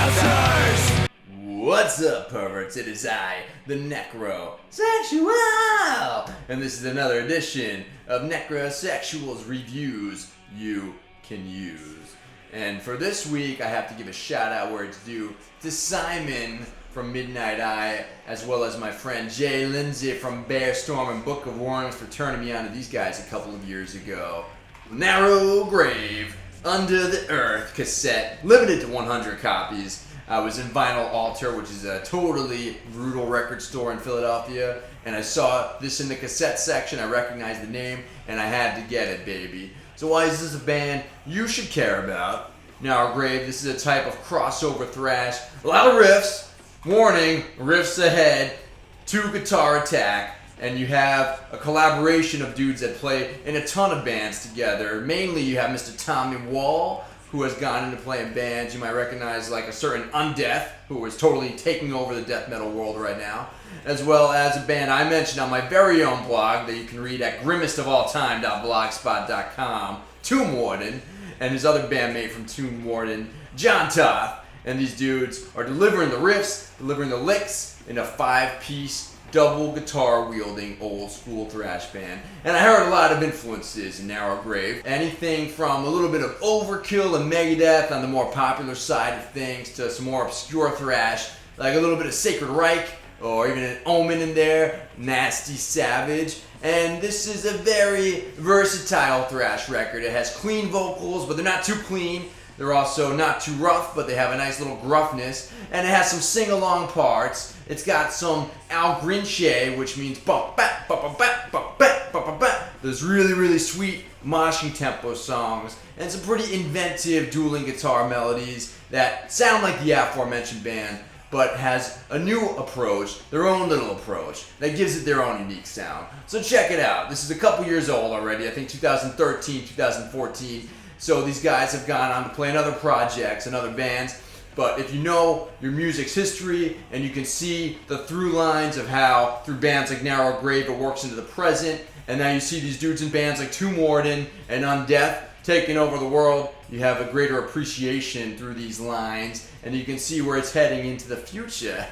monsters! What's up, perverts? It is I, the Necrosexual, and this is another edition of Necrosexual's Reviews You Can Use. And for this week, I have to give a shout out where it's due to Simon from Midnight Eye, as well as my friend Jay Lindsay from Bear Storm and Book of Worms for turning me on to these guys a couple of years ago. Narrow Grave, Under the Earth cassette, limited to 100 copies. I was in Vinyl Altar, which is a totally brutal record store in Philadelphia, and I saw this in the cassette section. I recognized the name, and I had to get it, baby. So why is this a band you should care about? Narrow Grave, this is a type of crossover thrash. A lot of riffs, warning, riffs ahead, 2 guitar attack, and you have a collaboration of dudes that play in a ton of bands together. Mainly you have Mr. Tommy Wall, who has gone into playing bands you might recognize, like a certain Undeath, who is totally taking over the death metal world right now, as well as a band I mentioned on my very own blog that you can read at grimmestofalltime.blogspot.com, Tomb Warden, and his other bandmate from Tomb Warden, John Toth. And these dudes are delivering the riffs, delivering the licks in a 5-piece double guitar wielding old school thrash band. And I heard a lot of influences in Narrow Grave. Anything from a little bit of Overkill and Megadeth on the more popular side of things to some more obscure thrash, like a little bit of Sacred Reich or even an Omen in there, Nasty Savage. And this is a very versatile thrash record. It has clean vocals, but they're not too clean. They're also not too rough, but they have a nice little gruffness. And it has some sing-along parts. It's got some Al Grinche, which means bop-bap, bop-bap, bop-bap, bop-bap. There's really, really sweet moshing tempo songs and some pretty inventive dueling guitar melodies that sound like the aforementioned band, but has a new approach, their own little approach, that gives it their own unique sound. So check it out. This is a couple years old already, I think 2013, 2014. So these guys have gone on to play in other projects and other bands. But if you know your music's history and you can see the through lines of how through bands like Narrow Grave it works into the present, and now you see these dudes in bands like Tomb Warden and Undeath taking over the world, you have a greater appreciation through these lines, and you can see where it's heading into the future.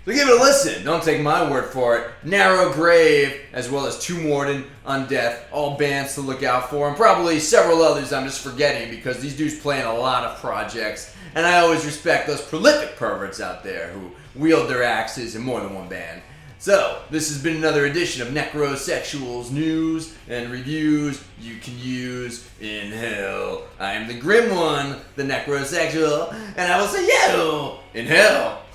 So give it a listen, don't take my word for it. Narrow Grave, as well as Tomb Warden, Undeath, all bands to look out for, and probably several others I'm just forgetting because these dudes play in a lot of projects, and I always respect those prolific perverts out there who wield their axes in more than one band. So, this has been another edition of Necrosexual's news and reviews you can use in hell. I am the grim one, the Necrosexual, and I will see you in hell.